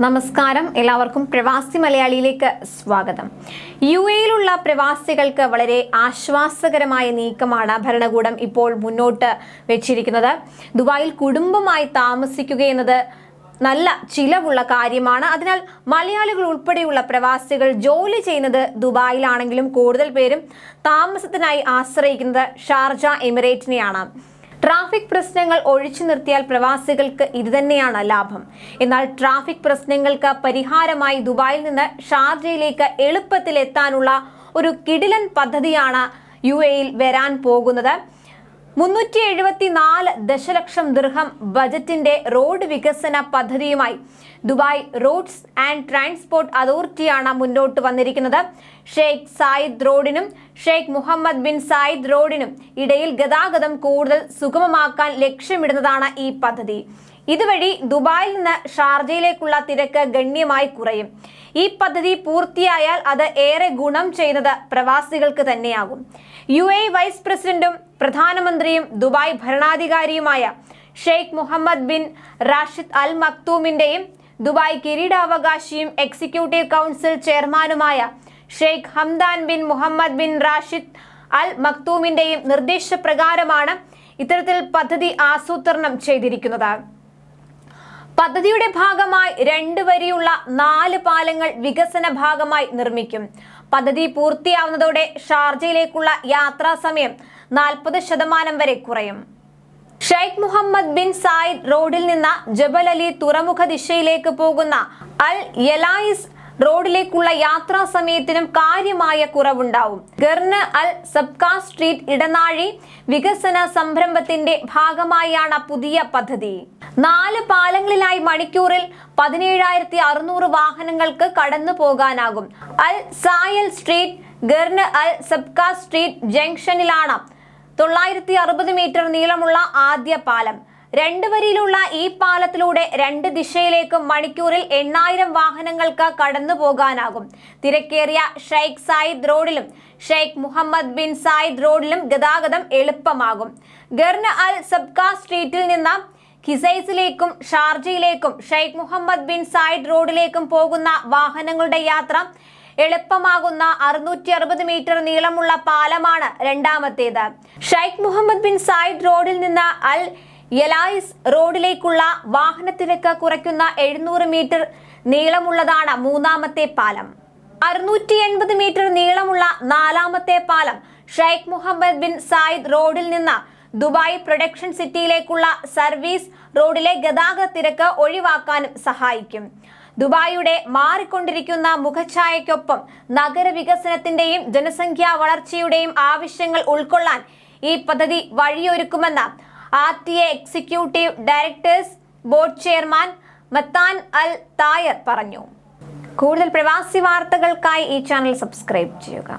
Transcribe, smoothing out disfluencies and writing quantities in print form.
നമസ്കാരം, എല്ലാവർക്കും പ്രവാസി മലയാളിയിലേക്ക് സ്വാഗതം. യുഎയിലുള്ള പ്രവാസികൾക്ക് വളരെ ആശ്വാസകരമായ നീക്കമാണ് ഭരണകൂടം ഇപ്പോൾ മുന്നോട്ട് വെച്ചിരിക്കുന്നത്. ദുബായിൽ കുടുംബമായി താമസിക്കുകയെന്നത് നല്ല ചിലവുള്ള കാര്യമാണ്. അതിനാൽ മലയാളികൾ ഉൾപ്പെടെയുള്ള പ്രവാസികൾ ജോലി ചെയ്യുന്നത് ദുബായിലാണെങ്കിലും കൂടുതൽ പേരും താമസത്തിനായി ആശ്രയിക്കുന്നത് ഷാർജ എമിറേറ്റിനെയാണ്. ട്രാഫിക് പ്രശ്നങ്ങൾ ഒഴിച്ചു നിർത്തിയാൽ പ്രവാസികൾക്ക് ഇതുതന്നെയാണ് ലാഭം. എന്നാൽ ട്രാഫിക് പ്രശ്നങ്ങൾക്ക് പരിഹാരമായി ദുബായിൽ നിന്ന് ഷാർജയിലേക്ക് എളുപ്പത്തിൽ എത്താനുള്ള ഒരു കിടിലൻ പദ്ധതിയാണ് യുഎഇയിൽ വരാൻ പോകുന്നത്. 374 ദശലക്ഷം ദിർഹം ബജറ്റിന്റെ റോഡ് വികസന പദ്ധതിയുമായി ദുബായ് റോഡ്സ് ആൻഡ് ട്രാൻസ്പോർട്ട് അതോറിറ്റിയാണ് മുന്നോട്ട് വന്നിരിക്കുന്നത്. ഷെയ്ഖ് സായിദ് റോഡിനും ഷെയ്ഖ് മുഹമ്മദ് ബിൻ സായിദ് റോഡിനും ഇടയിൽ ഗതാഗതം കൂടുതൽ സുഗമമാക്കാൻ ലക്ഷ്യമിടുന്നതാണ് ഈ പദ്ധതി. ഇതുവഴി ദുബായിൽ നിന്ന് ഷാർജയിലേക്കുള്ള തിരക്ക് ഗണ്യമായി കുറയും. ഈ പദ്ധതി പൂർത്തിയായാൽ അത് ഏറെ ഗുണം ചെയ്യുന്നത് പ്രവാസികൾക്ക് തന്നെയാകും. യുഎഇ വൈസ് പ്രസിഡന്റും പ്രധാനമന്ത്രിയും ദുബായ് ഭരണാധികാരിയുമായ Sheikh Mohammed bin Rashid Al മക്തൂമിന്റെയും ദുബായ് കിരീടാവകാശിയും എക്സിക്യൂട്ടീവ് കൗൺസിൽ ചെയർമാനുമായ Sheikh Hamdan bin Mohammed bin Rashid Al മക്തൂമിന്റെയും നിർദ്ദേശപ്രകാരമാണ് ഇത്തരത്തിൽ പദ്ധതി ആസൂത്രണം ചെയ്തിരിക്കുന്നത്. പദ്ധതിയുടെ ഭാഗമായി 2 വരിയുള്ള 4 പാലങ്ങൾ വികസന ഭാഗമായി നിർമ്മിക്കും. പദ്ധതി പൂർത്തിയാവുന്നതോടെ ഷാർജയിലേക്കുള്ള യാത്രാ സമയം 40% വരെ കുറയും. ഷെയ്ഖ് മുഹമ്മദ് ബിൻ സായിദ് റോഡിൽ നിന്ന് ജബൽ അലി തുറമുഖ ദിശയിലേക്ക് പോകുന്ന അൽ യലായിസ് റോഡിലേക്കുള്ള യാത്രാ സമയത്തിനും കാര്യമായ കുറവുണ്ടാവും. ഗർന് അൽ സബ്കാ സ്ട്രീറ്റ് ഇടനാഴി വികസന സംരംഭത്തിന്റെ ഭാഗമായാണ് പുതിയ പദ്ധതി. 4 പാലങ്ങളിലായി മണിക്കൂറിൽ 17,600 വാഹനങ്ങൾക്ക് കടന്നു പോകാനാകും. അൽ സായൽ സ്ട്രീറ്റ് ഗർന് അൽ സബ്കാ സ്ട്രീറ്റ് ജംഗ്ഷനിലാണ് 960 മീറ്റർ നീളമുള്ള ആദ്യ പാലം. 2 വരിയിലുള്ള ഈ പാലത്തിലൂടെ 2 ദിശയിലേക്കും മണിക്കൂറിൽ 8,000 വാഹനങ്ങൾക്ക് കടന്നു പോകാനാകും. തിരക്കേറിയ ഷെയ്ഖ് സായിദ് റോഡിലും ഷെയ്ഖ് മുഹമ്മദ് ബിൻ സായിദ് റോഡിലും ഗതാഗതം എളുപ്പമാകും. ഗർന് അൽ സബ്കാ സ്ട്രീറ്റിൽ നിന്ന് ഖിസൈസിലേക്കും ഷാർജയിലേക്കും ഷെയ്ഖ് മുഹമ്മദ് ബിൻ സായിദ് റോഡിലേക്കും പോകുന്ന വാഹനങ്ങളുടെ യാത്ര എളുപ്പമാകുന്ന 660 മീറ്റർ നീളമുള്ള പാലമാണ് രണ്ടാമത്തേത്. ഷെയ്ഖ് മുഹമ്മദ് ബിൻ സായിദ് റോഡിൽ നിന്ന് അൽ യലായിസ് റോഡിലേക്കുള്ള വാഹനത്തിരക്ക് കുറയ്ക്കുന്ന 700 മീറ്റർ നീളമുള്ളതാണ് മൂന്നാമത്തെ പാലം. 680 മീറ്റർ നീളമുള്ള 4ാമത്തെ പാലം ഷെയ്ഖ് മുഹമ്മദ് ബിൻ സായിദ് റോഡിൽ നിന്ന് ദുബായ് പ്രൊഡക്ഷൻ സിറ്റിയിലേക്കുള്ള സർവീസ് റോഡിലെ ഗതാഗത തിരക്ക് ഒഴിവാക്കാനും സഹായിക്കും. ദുബായിയുടെ മാറിക്കൊണ്ടിരിക്കുന്ന മുഖഛായയ്ക്കൊപ്പം നഗരവികസനത്തിന്റെയും ജനസംഖ്യാ വളർച്ചയുടെയും ആവശ്യങ്ങൾ ഉൾക്കൊള്ളാൻ ഈ പദ്ധതി വഴിയൊരുക്കുമെന്ന് RTA executive directors board chairman Mattar Al Tayer പറഞ്ഞു. കൂടുതൽ പ്രവാസി വാർത്തകൾക്കായി ഈ ചാനൽ സബ്സ്ക്രൈബ് ചെയ്യുക.